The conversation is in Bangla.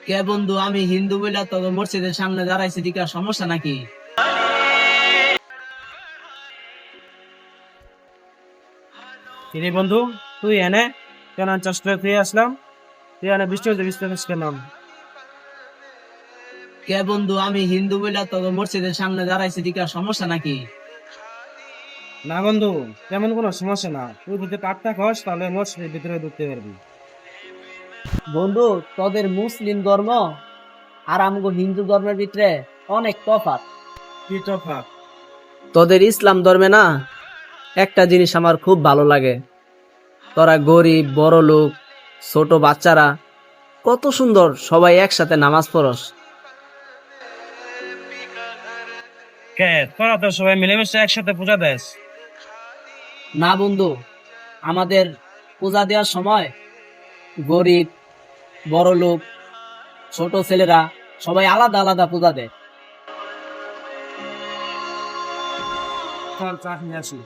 কে বন্ধু, আমি হিন্দু বইলা তো মসজিদের সামনে দাঁড়াইছি, দিকে সমস্যা নাকি? কিরে বন্ধু, তুই এনে কেন চাষ করে তুই আসলাম? তুই এনে বৃষ্টি হতে বৃষ্টি হতে কেলাম? কে বন্ধু, আমি হিন্দু বইলা তো মসজিদের সামনে দাঁড়াইছি, দিকে সমস্যা নাকি? না বন্ধু, তেমন কোনো সমস্যা না। তুই যদি টাটকা খাস তাহলে মসজিদের ভিতরে ঢুকতে পারবি। বন্ধু, তোদের মুসলিম ধর্ম আর আমগো হিন্দু ধর্মের ভিতরে অনেক তফাৎ। কি তফাৎ? তোদের ইসলাম ধর্মে না, একটা জিনিস আমার খুব ভালো লাগে। তোরা গরিব বড় লোক ছোট বাচ্চারা কত সুন্দর সবাই একসাথে নামাজ পড়স। কে তোরা তো সবাই মিলেমিশে একসাথে পূজা দেস। না বন্ধু, আমাদের পূজা দেওয়ার সময় গরিব বড় লোক ছোট ছেলেরা সবাই আলাদা আলাদা পূজা দেয়। চল চা নিয়ে আসি।